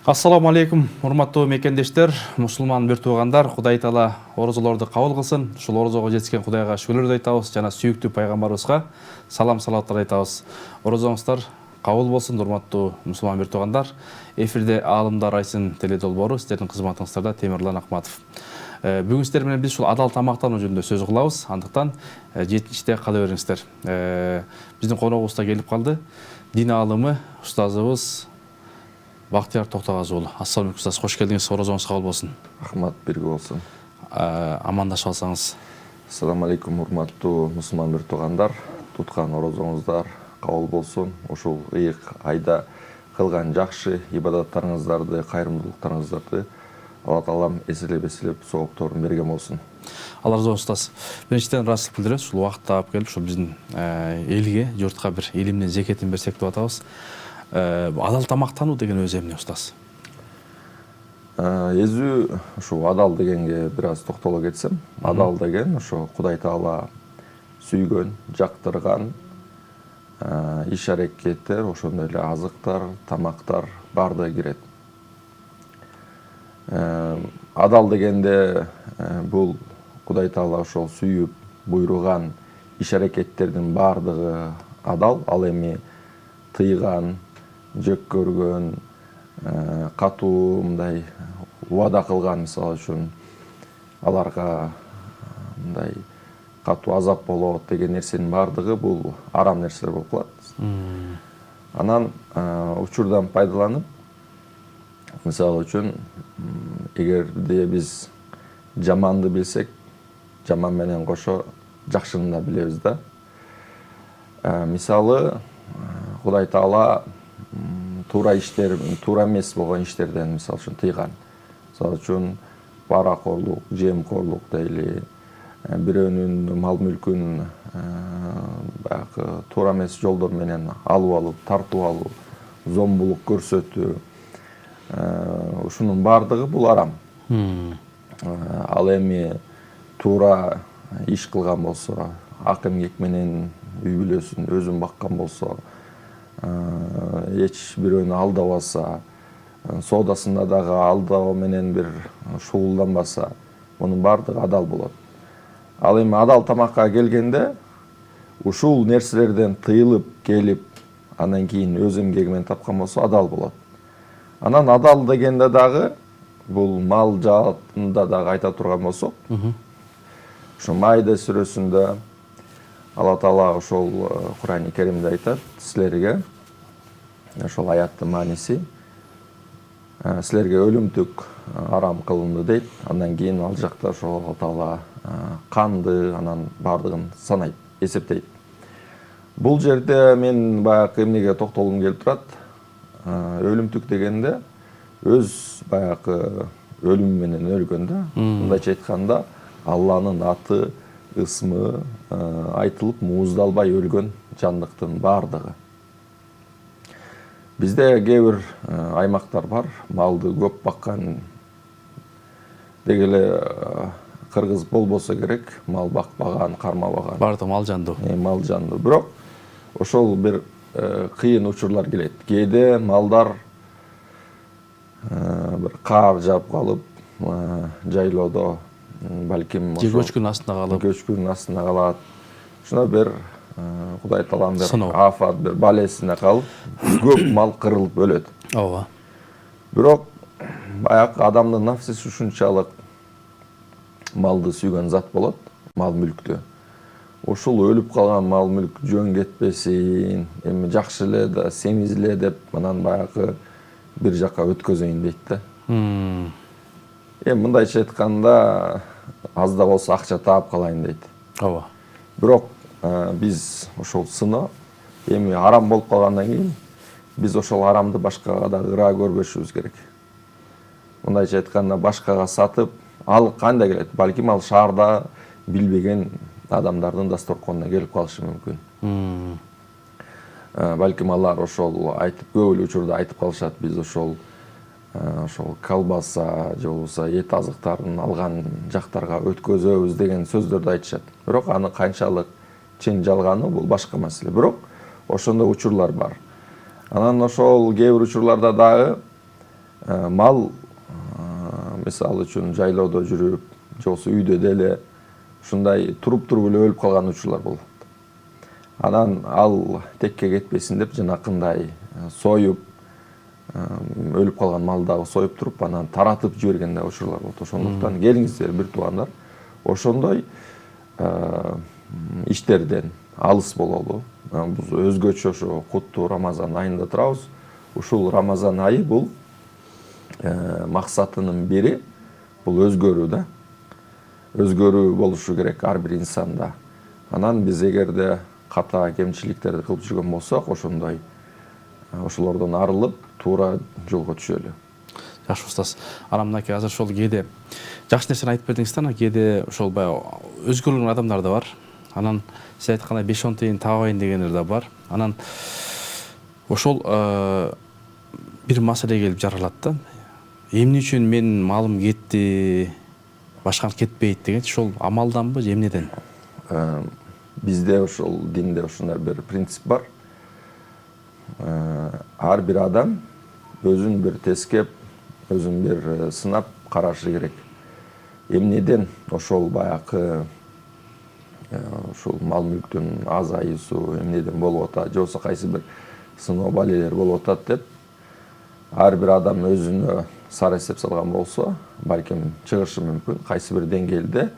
Ассаламу алейкум, урматтуу мекендештер, мусулман бир туугандар, Кудай Таала орозолорду кабыл кылсын. Ушул орозого жеткен Кудайга шүгүрлөр айтабыз жана сүйүктүү пайгамбарыбызга салам салаваттар айтабыз. Орозоңуздар кабыл болсун, урматтуу мусулман бир туугандар. Эфирде Аалымдар Айсын теледолбоору, сиздердин кызматыңыздарда Темирлан Акматов. Бүгүн сиздер менен биз ушул адал тамактануу жөнүндө сөз кылабыз. Андыктан 7-те кала бериңиздер. Биздин коногубуз да келип калды. Дин аалымы устазыбыз Бактияр Токтогаз уулу. Ассаламу алейкум устаз, кош келдиңиз. Орозоңуз кабыл болсун. Рахмат, бирге болсун. Амандашып алсаңыз. Ассаламу алейкум, урматтуу мусулман бир туугандар. Туткан орозоңуздар кабыл болсун. Ушул ыйык айда кылган жакшы ибадаттарыңыздарды, кайрымдуулуктарыңыздарды Алла Таалам эселеп соопторун берген болсун. Алла разы болсун устаз. Биринчиден ыраазычылык билдиребиз. Ушул убакытта алып келип, ушул биздин элге, журтка бир илимдин зекетин берсек деп атабыз. Адал тамактануу деген өзү эмне устаз? Эзүү ушу адал дегенге бир аз токтоло кетсем, адал деген ошо Кудай Таала сүйгөн, жактырган иш-аракеттер, ошондой эле азыктар, тамактар баардыгы кирет. Адал дегенде бул Кудай Таала ошол сүйүп буйруган иш-аракеттердин баардыгы адал. Ал эми тыйган, жек көргөн, катуу мындай убада кылган, мисалы үчүн аларга мындай катуу азап болот деген нерсенин баардыгы бул арам нерселер болуп калат. Анан учурдан пайдаланып, мисалы үчүн эгерде биз жаманды билсек, жаман менен кошо жакшыны да билебиз да. Мисалы Кудай Таала туура иштер, туура эмес болгон иштерден мисалы үчүн тыйган. Мисалы үчүн паракорлук, жемкорлук дейли, бирөөнүн мал мүлкүн баягы туура эмес жолдор менен алып, тартып алуу, зомбулук көрсөтүү, ушунун баардыгы бул арам. Ал эми туура иш кылган болсо, ак эмгек менен үй бүлөсүн өзүн баккан болсо, эч бирөөнү алдабаса, соодасында дагы алдоо менен бир шугулданбаса, мунун баардыгы адал болот. Ал эми адал тамакка келгенде, ушул нерселерден тыйылып келип, андан кийин өз эмгеги менен тапкан болсо адал болот. Анан адал дегенде дагы бул мал жаатында дагы айта турган болсок, ошо Майда сүрөсүндө Алла Таала ошол Кур'ани Керимде айтат, силерге ошол аяттын мааниси, силерге өлүмтүк арам кылынды дейт. Андан кийин ал жакта ошол Алла Таала канды, анан баардыгын санайт, эсептейт. Бул жерде мен баягы эмнеге токтолгум келип турат? Өлүмтүк дегенде өз баягы өлүм менен өлгөн да. Мындайча айтканда, Алланын аты, ысмы айтылып мууздалбай өлгөн жандыктын баардыгы. Бизде кээ бир аймактар бар, малды көп баккан, деги эле кыргыз болбосо керек, мал бакпаган, кармабаган. Баардыгы мал жандуу. Мал жандуу. Бирок ошол бир кыйын учурлар келет. Кээде малдар бир каар жаап калып, жайлоодо балким көчкүн астында калат. Шуна бир Кудай Тааланын бир афат, бир балесине калып, көп мал кырылып өлөт. Ооба. Бирок баягы адамдын нафсиси ушунчалык малды сүйгөн зат болот, мал мүлктү. Ушул өлүп калган мал мүлк жөн кетпесин, эми жакшы эле да, семиз эле деп, анан баягы бир жакка өткөзөйүн дейт да. Эми мындайча айтканда, аз да болсо акча таап калайын дейт. Ооба. Бирок биз ошол сыно эми арам болуп калгандан кийин биз ошол арамды башкага да ыраа көрбөшүбүз керек. Мындайча айтканда, башкага сатып, ал кандай келет? Балким ал шаарда билбеген адамдардын дасторконуна келип калышы мүмкүн. Балким алар ошол айтып, көп эле учурда айтып калышат, биз ошол колбаса же болбосо эт азыктарын алган жактарга өткөзөбүз деген сөздөрдү айтышат. Бирок аны канчалык чын жалганы бул башка маселе. Бирок ошондой учурлар бар. Анан ошол кээ бир учурларда дагы мал мисалы үчүн жайлоодо жүрүп же болбосо үйдө деле ушундай туруп эле өлүп калган учурлар болот. Анан ал текке кетпесин деп жанакындай союп өлүп калган малдагы союп туруп анан таратып жиберген да учурлар болот. Ошондуктан келиңиздер бир туугандар, ошондой иштерден алыс бололу. Биз өзгөчө ошо куттуу Рамазан айында турабыз. Ушул Рамазан айы бул максатынын бири бул өзгөрүү да. Өзгөрүү болушу керек ар бир инсанда. Анан биз эгерде ката кемчиликтерди кылып жүргөн болсок, ошолордон арылып туура жолго түшөлү. Жакшы устаз. Анан мынакей азыр ошол кээде жакшы нерсени айтып бердиңиз да, кээде ошол баягы өзгөрүлгөн адамдар да бар. Анан сиз айткандай 5-10 тыйын табайын дегендер да бар. Анан ошол бир маселе келип жаралат да. Эмне үчүн менин малым кетти, башка кетпейт дегенчи, ошол амалданбы же эмнеден? Бизде ошол динде ушундай бир принцип бар. Ар бир адам өзүн бир тескеп, өзүн бир сынап карашы керек. Эмнеден ошол баягы ушул мал мүлктүн азайуусу эмнеден болуп атат, же болбосо кайсы бир сыноо балелер болуп атат деп ар бир адам өзүнө сар эсеп салган болсо, балким чыгышы мүмкүн. Кайсы бир деңгээлде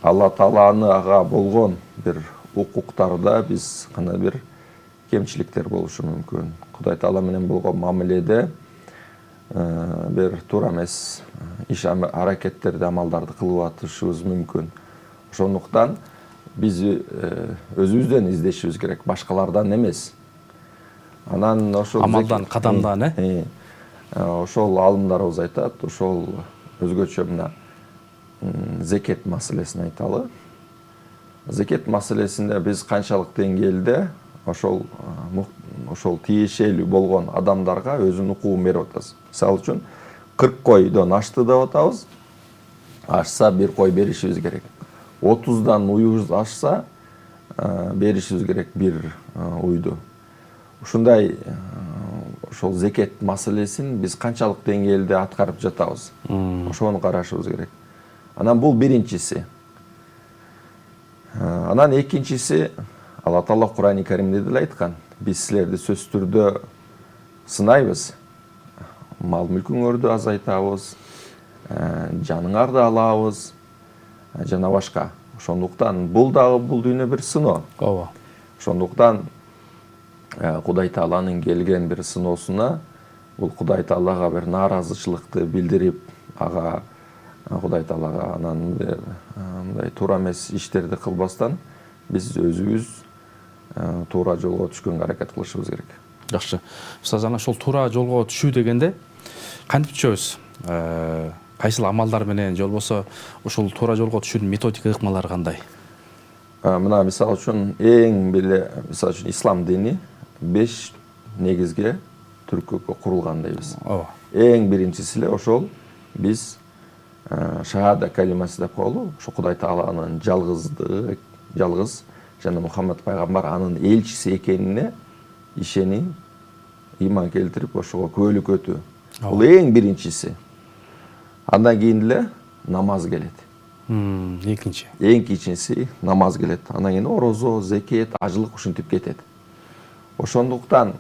Алла Таалага болгон бир укуктарда биз кандай бир кемчиликтер болушу мүмкүн. Кудай Таала менен болгон мамиледе бир туура эмес иш аракеттерди, амалдарды кылып атышыбыз мүмкүн. Ошондуктан биз өзүбүздөн издешибиз керек, башкалардан эмес. Анан ошол амалдан, кадамдан, ошол алымдарыбыз айтат, ошол өзгөчө мына зекет маселесин айталы. Зекет маселесинде биз канчалык деңгээлде ошол тиешелүү болгон адамдарга өзүнүн укугун берип атабыз. Мисалы үчүн 40 койдон ашты деп атабыз. Ашса бир кой беришибиз керек. 30дан уюбуз ашса беришибиз керек бир уйду. Ушундай ошол зекет маселесин биз канчалык деңгээлде аткарып жатабыз. Ошону карашыбыз керек. Анан бул биринчиси. Анан экинчиси, Алла Таала Кур'ан-ы Каримде деле айткан, биз силерди сөзсүз түрдө сынайбыз. Мал мүлкүңөрдү азайтабыз, жаныңарды алабыз, жана башка. Ошондуктан бул дагы бул дүйнө бир сыноо. Ооба. Ошондуктан Кудай Тааланын келген бир сыноосуна бул Кудай Таалага бир нааразычылыкты билдирип, ага Кудай Таалага анан мындай туура эмес иштерди кылбастан биз өзүбүз туура жолго түшкөнгө аракет кылышыбыз керек. Жакшы. Устаз, анан ошол туура жолго түшүү дегенде кантип түшөбүз? Кайсыл амалдар менен, же болбосо ошол туура жолго түшүүнүн методика ыкмалары кандай? Мына мисалы үчүн эң беле, мисалы үчүн ислам дини 5 негизге түркүгө курулган дейбиз. Ооба. Эң биринчиси эле ошол биз шахада калимасы деп коелу. Ошо Кудай Тааланын жалгыз жана Мухаммад пайгамбар анын элчиси экенине ишенип, ыйман келтирип, ошого күбөлүк өтүү. Бул эң биринчиси. Андан кийин эле намаз келет. Экинчи. Экинчиси намаз келет. Андан кийин орозо, зекет, ажылык ушинтип кетет. Ошондуктан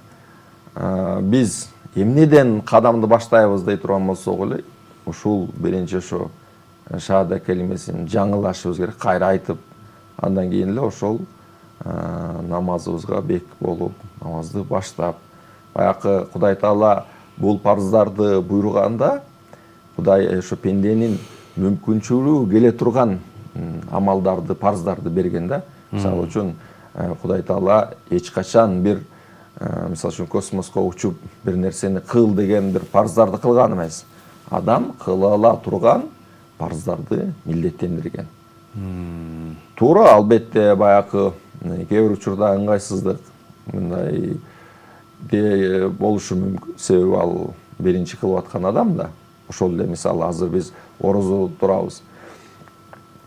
биз эмнеден кадамды баштайбыз дей турган болсок эле, ушул биринчи ошо шахада калимесин жаңылашыбыз керек, кайра айтып, андан кийин эле ошол намазыбызга бек болуп, намазды баштап, баягы Кудай Таала бул парыздарды буйруганда, Кудай ошо пенденин мүмкүнчүлүгү келе турган амалдарды, парыздарды берген да. Мисалы үчүн Кудай Таала эч качан бир мисалы үчүн космоско учуп бир нерсени кыл деген бир парыздарды кылган эмес. Адам кыла ала турган парыздарды милдеттендирген. Туура, албетте баягы кээ бир учурда ыңгайсыздык мындай болушу мүмкүн. Себеби ал биринчи кылып аткан адам да. Ошол эле мисалы азыр биз орозо турабыз.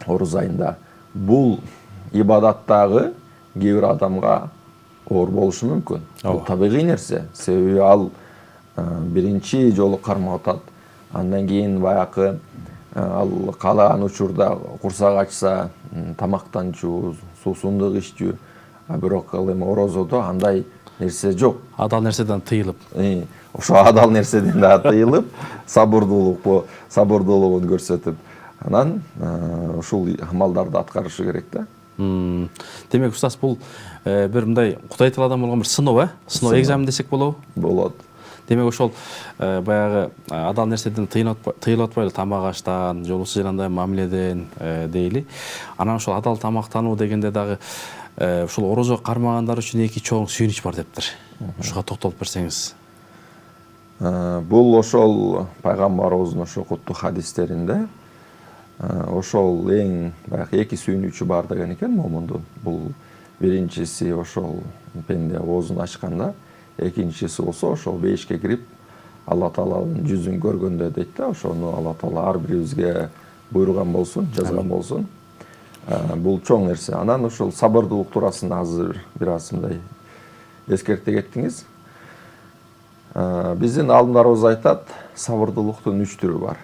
Ороз айында. Бул ибадаттагы кээ бир адамга оор болушу мүмкүн. Бул табигый нерсе. Себеби ал биринчи жолу кармап атат. Андан кийин баягы ал каалаган учурда курсак ачса тамактанчу, суусундук иччү. Бирок ал эми орозодо андай нерсе жок. Адал нерседен тыйылып. Ошо адал нерседен да тыйылып, сабырдуулугун көрсөтүп, анан ушул амалдарды аткарышы керек да. Демек, устаз, бул бир мындай Кудай Тааладан болгон бир сыноо, сыноо экзамен десек болобу? Болот. Демек, ошол баягы адал нерседен тыйылып атпайлы, тамак аштан, жолусуз жанагындай мамиледен дейли. Анан ошол адал тамактануу дегенде дагы ушул орозо кармагандар үчүн эки чоң сүйүнүч бар дептир. Ушуга токтолуп берсеңиз. Бул ошол пайгамбарыбыздын ошо куттук хадистеринде ошол эң баягы эки сүйүнүчү бар деген экен момундун. Бул биринчиси ошол пенде оозун ачканда, экинчиси болсо ошол бейишке кирип Алла Тааланын жүзүн көргөндө дейт да. Ошону Алла Таала ар бирибизге буйруган болсун, жазган болсун. Бул чоң нерсе. Анан ошол сабырдуулук туурасында азыр бир аз мындай эскерте кеттиңиз. Биздин алдымдарыбыз айтат, сабырдуулуктун 3 түрү бар.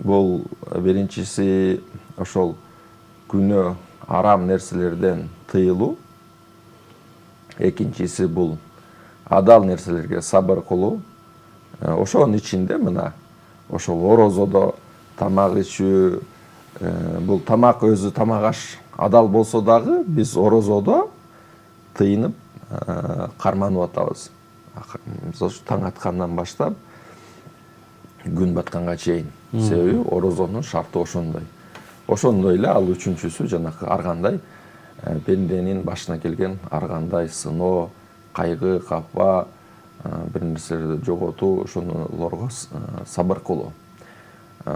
Бул биринчиси ошол күнөө, арам нерселерден тыйылуу. Экинчиси бул адал нерселерге сабыр кылуу. Ошонун ичинде мына ошол орозодо тамак ичүү, бул тамак өзү тамак аш адал болсо дагы биз орозодо тыйынып карманып атабыз. Таң аткандан баштап күн батканга чейин. Себеби орозонун шарты ошондой. Ошондой эле ал үчүнчүсү жанагы аргандай пенденин башына келген аргандай сыноо, кайгы, капа, бир нерселерди жоготуу, ошолорго сабыр кылуу.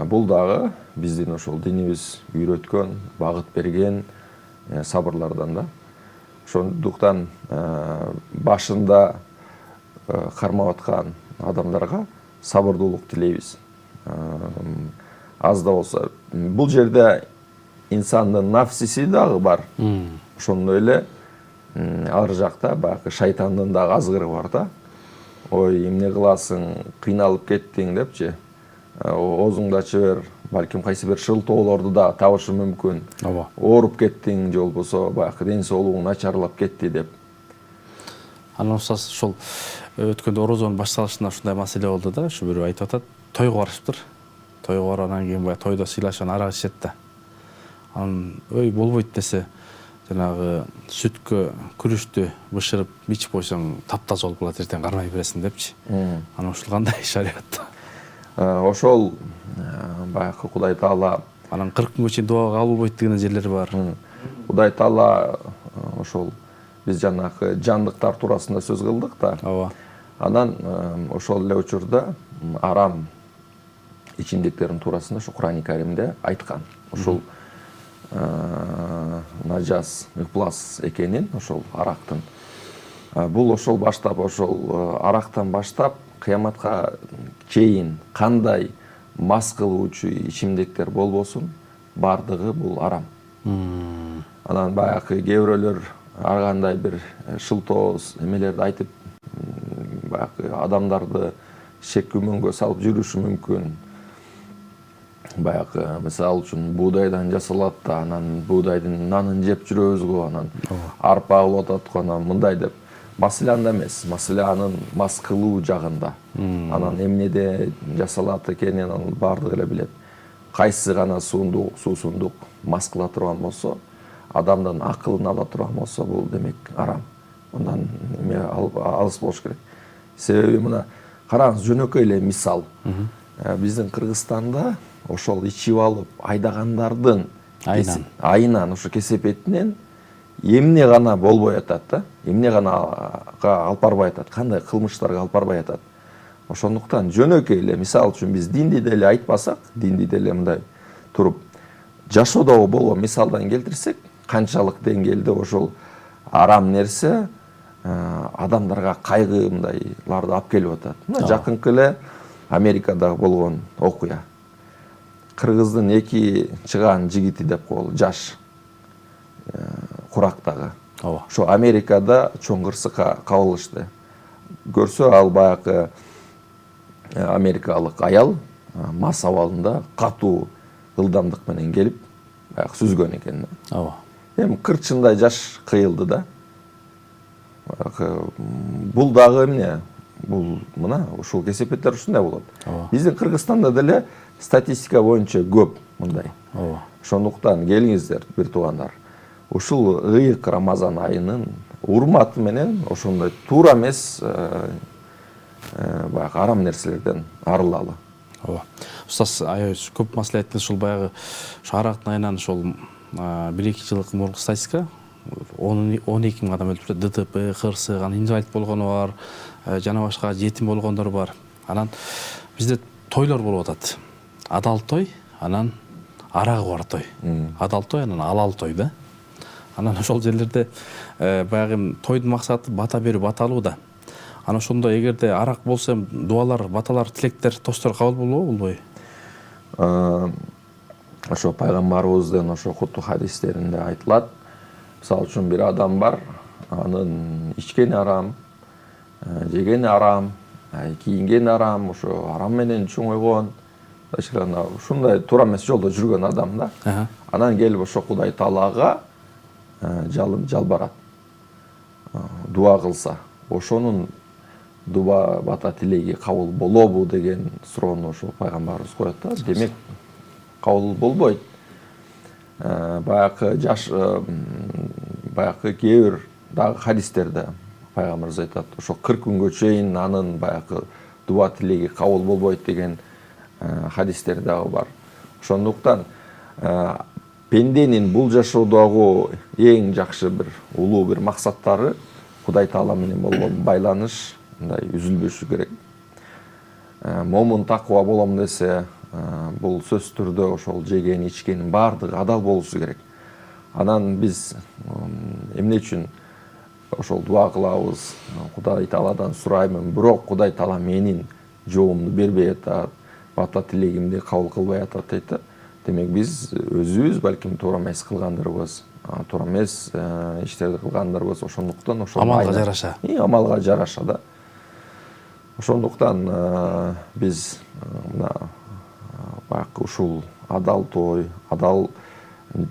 Бул дагы биздин ошол динибиз үйрөткөн, багыт берген сабырлардан да. Ошондуктан башында кармап аткан адамдарга сабырдуулук тилейбиз. Аз да болсо. Бул жерде инсандын нафсиси дагы бар. Ошондой эле ар жакта баягы шайтандын дагы азгыры бар да. Ой, эмне кыласың, кыйналып кеттиң депчи. Оозуңду ача бер, балким кайсы бир шылтоолорду да табышы мүмкүн. Ооруп кеттиң, же болбосо баягы ден соолугуң начарлап кетти деп. Анан устаз ошол өткөндө орозонун башталышында ушундай маселе болду да, ушу бирөө айтып атат, тойго барышыптыр. Тойго баргандан кийин баягы тойдо сыйлашкан арак ичет да. Анан ой болбойт десе, жанагы сүткө күрүштү бышырып ичип койсоң таптаза болуп калат, эртең кармай бересиң депчи. Анан ушул кандай шариатта? Ошол баягы Кудай Таала анан 40 күнгө чейин дуага кабыл болбойт деген жерлери бар. Кудай Таала ошол биз жанагы жандыктар туурасында сөз кылдык да. Ооба. Анан ошол эле учурда арам ичимдиктердин туурасында ошо Курани Каримде айткан. Ошол нажас, ыплас экенин ошол арактын. Бул ошол баштап ошол арактан баштап кыяматка чейин кандай мас кылуучу ичимдиктер болбосун, бардыгы бул арам. Анан баягы кээ бирөөлөр ар кандай бир шылтоо эмелерди айтып, баягы адамдарды шек күмөнгө салып жүрүшү мүмкүн. Баягы мисалы үчүн буудайдан жасалат да, анан буудайдын нанын жеп жүрөбүз го, анан арпа болуп атат го, анан мындай деп. Маселе анда эмес, маселе анын мас кылуу жагында. Анан эмнеде жасалат экенин анын бардыгы эле билет. Кайсы гана суусундук мас кыла турган болсо, адамдын акылын ала турган болсо, бул демек арам. Ондан алыс болуш керек. Себеби мына караңыз, жөнөкөй эле мисал. Биздин Кыргызстанда ошол ичип алып айдагандардын айынан ошо кесепетинен эмне гана болбой атат да, эмне гана алып барбай атат, кандай кылмыштарга алып барбай атат. Ошондуктан жөнөкөй эле мисал үчүн биз динди деле айтпасак, динди деле мындай туруп жашоодо болгон мисалдан келтирсек, канчалык деңгээлде ошол арам нерсе адамдарга кайгы мындайларды алып келип атат. Мына жакынкы эле Америкада болгон окуя. Кыргыздын 2 чыгаан жигити деп коелу, жаш курактагы. Ошо Америкада чоң кырсыкка кабылышты. көрсө ал баягы америкалык аял мас абалында катуу ылдамдык менен келип баягы сүзгөн экен. Ооба. Эми 40 жылдай жаш кыйылды да. Бул дагы эмне? Бул мына ушул кесепеттер ушундай болот. Биздин Кыргызстанда деле статистика боюнча көп мындай. Ооба. Ошондуктан келиңиздер, бир туугандар. Ушул ыйык Рамазан айынын урматы менен ошондой туура эмес баягы арам нерселерден арылалы. Ооба. Устаз аябай көп маселе айттыңыз. Ушул баягы ушу арактын айынан ушул 1-2 жылдык мурунку статистика 12 000 адам өлүп кетти. ДТП, кырсык, инвалид болгону бар, жана башка жетим болгондор бар. Анан бизде тойлор болуп атат. Адал той, анан арагы бар той. Адал той, анан алал той да. Анан ошол жерлерде баягы тойдун максаты бата берүү, бата алуу да. Анан ошондо эгерде арак болсо, дуалар, баталар, тилектер, тостор кабыл болобу, болбойбу? Ошо пайгамбарыбыздын ошо куттуу хадистеринде айтылат. Мисалы үчүн бир адам бар, анын ичкени арам, жегени арам, кийингени арам, ошо арам менен чоңойгон, ушундай туура эмес жолдо жүргөн адам да. Анан келип ошо Кудай Таалага жалбарат, дуа кылса, ошонун дуба бата тилеги кабыл болобу деген суроону ошо пайгамбарыбыз коет да. Демек кабыл болбойт. Баягы баягы кээ бир дагы хадистерде пайгамбарыбыз айтат, ошо 40 күнгө чейин анын баягы дуба тилеги кабыл болбойт деген хадистер дагы бар. Ошондуктан пенденин бул жашоодогу эң жакшы бир улуу бир максаттары Кудай Таала менен болгон байланыш мындай үзүлбөшү керек. Момун такыба болом десе, бул сөзсүз түрдө ошол жеген ичкенин баардыгы адал болушу керек. Анан биз эмне үчүн ошол дуа кылабыз, Кудай Тааладан сураймын, бирок Кудай Таала менин жоомду бербей атат, бата тилегимди кабыл кылбай атат дейт. Демек биз өзүбүз балким туура эмес кылгандырбыз, туура эмес иштерди кылгандырбыз. Ошондуктан ошол амалга жараша. Амалга жараша да. Ошондуктан биз мына баягы ушул адал той, адал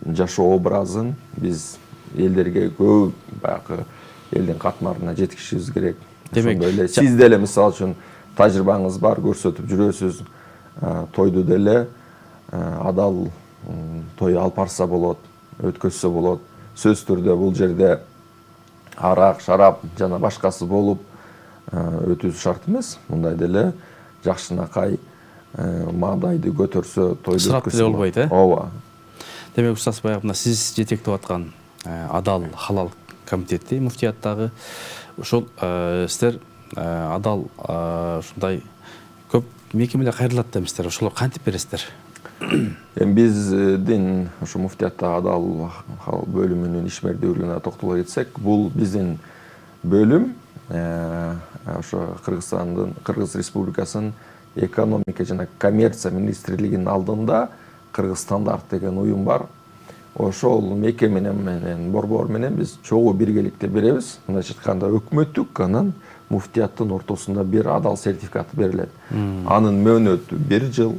жашоо образын биз элдерге көп баягы элдин катмарына жеткизишибиз керек. Демек, сиз деле мисалы үчүн тажрыйбаңыз бар, көрсөтүп жүрөсүз. Тойду деле адал той алып барса болот, өткөзсө болот. Сөз түрдө бул жерде арак, шарап жана башкасы болуп өтүүсү шарт эмес. Мындай деле жакшынакай маадайды көтөрсө тойду өткөзсө болбойт, Ооба. Демек, устаз баягы мына сиз жетектеп аткан адал халал комитети муфтияттагы ошол сиздер адал ушундай көп мекемелер кайрылат демисиздер. Ошолор кантип бересиздер? Эми биздин ошо муфтияттагы адал халал бөлүмүнүн ишмердүүлүгүнө токтоло кетсек, бул биздин бөлүм ошо Кыргыз Республикасынын экономика жана коммерция министрлигинин алдында Кыргыз стандарт деген уюм бар. Ошол мекеме менен борбор менен биз чогуу биргеликте беребиз. Мындайча айтканда өкмөттүк анан муфтияттын ортосунда бир адал сертификаты берилет. Анын мөөнөтү 1 жыл.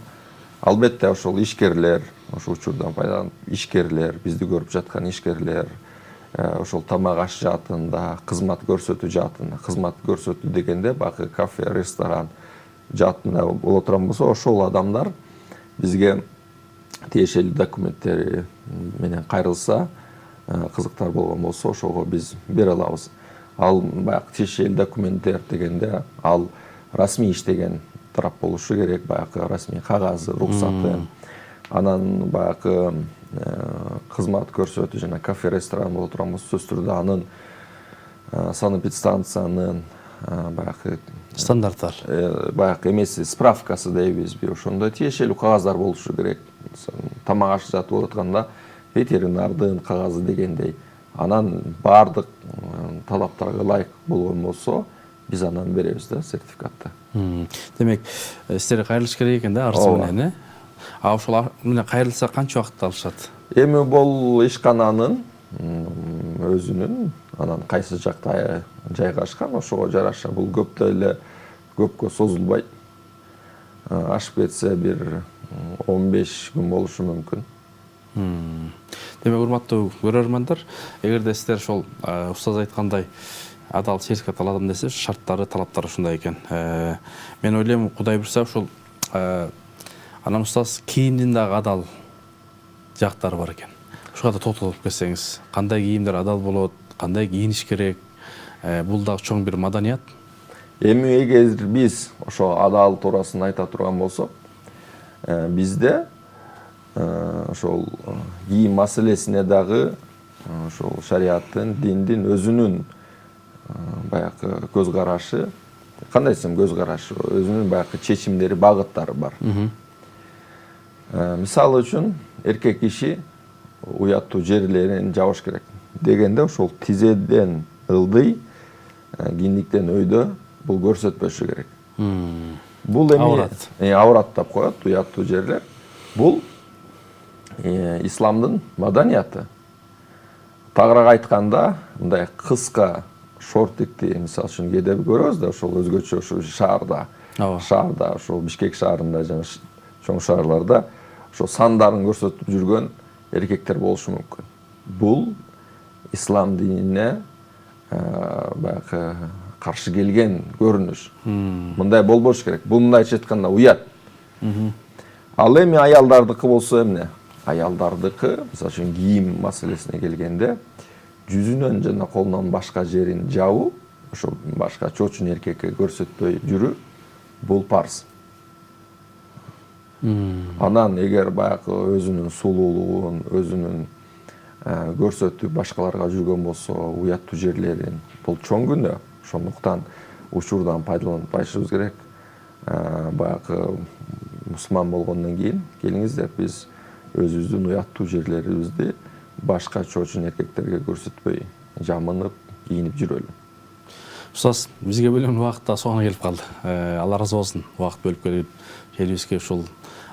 Албетте ошол ишкерлер, ошол учурдан пайдаланып ишкерлер, бизди көрүп жаткан ишкерлер, ошол тамак аш жаатында, кызмат көрсөтүү жаатында, кызмат көрсөтүү дегенде багы кафе, ресторан жаатында боло турган болсо, ошол адамдар бизге тиешелүү документтери менен кайрылса, кызыктар болгон болсо, ошого биз бере алабыз. Ал баягы тиешелүү документтер дегенде, ал расмий иштеген тарап болушу керек, баягы расмий кагазы, руксаты. Анан баягы кызмат көрсөтүү жана кафе, ресторан боло турган болсо, сөзсүз түрдө анын санэпидстанциянын баягы стандарттар, баягы эмеси, справкасы дейбизби, ошондой тиешелүү кагаздар болушу керек. Тамак аш жатып болуп атканда ветеринардын кагазы дегендей. Анан баардык талаптарга ылайык болгон болсо, биз анан беребиз да сертификатты. Демек, сиздерге кайрылыш керек экен да, арыз менен, А ошол менен кайрылса канча убакытта алышат? Эми бул ишкананын өзүнүн анан кайсы жакта жайгашкан ошого жараша бул көптө эле көпкө созулбайт. Ашып кетсе бир 15 күн болушу мүмкүн. Демек, урматтуу көрөрмандар, эгерде сиздер ошол устаз айткандай адал сертификат аладым десе, шарттары, талаптары ушундай экен. Мен ойлойм, Кудай буйрса ушул анан устаз кийимдин дагы адал жактары бар экен. Ушуга да токтолуп кетсеңиз, кандай кийимдер адал болот, кандай кийиниш керек? Бул дагы чоң бир маданият. Эми эгер биз ошо адал туурасында айта турган болсок, бизде ошол кийим маселесине дагы ошол шариаттын, диндин өзүнүн баягы көз карашы, кандай десем көз карашы, өзүнүн баягы чечимдери, багыттары бар. Мисалы үчүн эркек киши уяттуу жерлерин жабыш керек дегенде ошол тизеден ылдый, киндиктен өйдө бул көрсөтпөшү керек. Бул эми аврат деп коет, уяттуу жерлер. Бул исламдын маданияты. Тагыраак айтканда, мындай кыска шортикти, мисалы үчүн кээде көрөбүз да, ошол өзгөчө ошол шаарда, ошол Бишкек шаарында жана чоң шаарларда ошол сандарын көрсөтүп жүргөн эркектер болушу мүмкүн. Бул ислам динине баягы каршы келген көрүнүш. Мындай болбош керек. Бул мындайча айтканда уят. Ал эми аялдардыкы болсо эмне? Аялдардыкы, мисалы үчүн кийим маселесине келгенде, жүзүнөн жана колунун башка жерин жабуу, ошо башка чоочун эркекке көрсөтпөй жүрүү, бул парз. Анан эгер баягы өзүнүн сулуулугун, өзүнүн көрсөтүп башкаларга жүргөн болсо, уяттуу жерлерин, бул чоң күнөө. Ошондуктан учурдан пайдаланышыбыз керек. Баягы мусулман болгондон кийин келиңиздер, биз өзүбүздүн уяттуу жерлерибизди башка чоочун эркектерге көрсөтпөй, жамынып, кийинип жүрөлү. Устаз, бизге бөлүнгөн убакыт да соңуна келип калды. Алла ыраазы болсун, убакыт бөлүп келип, элибизге ушул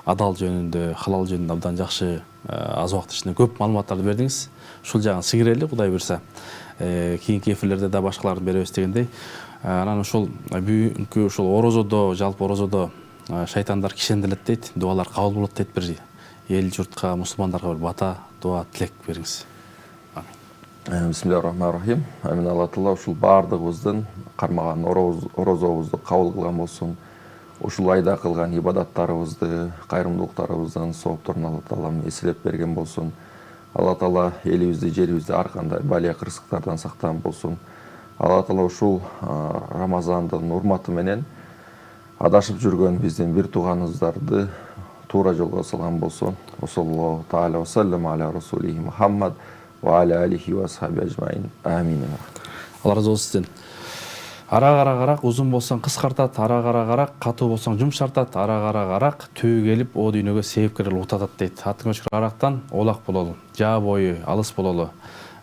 адал жөнүндө, халал жөнүндө абдан жакшы аз убакыт ичинде көп маалыматтарды бердиңиз. Ушул жагын сиңирели, Кудай буйрса. Кийинки эфирлерде да башкаларды беребиз дегендей. Анан ушул бүгүнкү ушул орозодо, жалпы орозодо шайтандар кишенделет дейт, дуалар кабыл болот дейт, бир эл журтка, мусулмандарга бир бата, дуа, тилек бериңиз. Бисмиллахиррахманиррахим. Амин. Алла Таала ушул баардыгыбыздын кармаган орозобузду кабыл кылган болсун. Ушул айда кылган ибадаттарыбызды, кайрымдуулуктарыбыздын соопторун Алла Таала эселеп берген болсун. Алла Таала элибизди, жерибизди ар кандай балия кырсыктардан сактаган болсун. Алла Таала ушул Рамазандын урматы менен адашып жүргөн биздин бир тууганыбыздарды туура жолго салган болсун. Саллаллаху таала ва саллам аля расулихи Мухаммад ва аля алихи ва асхаби ажмаин. Амин. Алла разы болсун сизден. Ара-карак узун болсоң кыскартат, ара-карак катуу болсоң жумшартат, ара-карак түбү келип о дүйнөгө себепкер утатат дейт. Аттың өчкөр арактан олак бололу, жаа бою алыс бололу.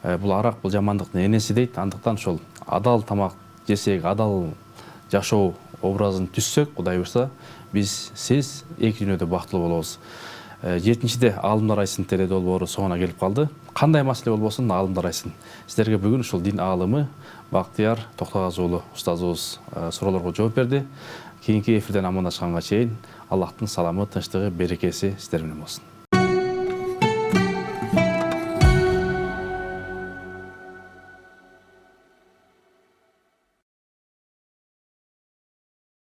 Бул арак бул жамандыктын энеси дейт. Андыктан ошол адал тамак жесек, адал жашоо образын түзсөк, Кудай буйрса, биз сиз эки дүйнөдө бактылуу болобуз. 7-де Аалымдар айсынын теле долбоору соңуна келип калды. Кандай маселе болбосун Аалымдар айсын. Сиздерге бүгүн ушул дин аалымы Бактияр Токтогаз уулу устазыбыз суроолорго жооп берди. Кийинки эфирден амандашканга чейин Аллахтын саламы, тынчтыгы, берекеси сиздер менен болсун.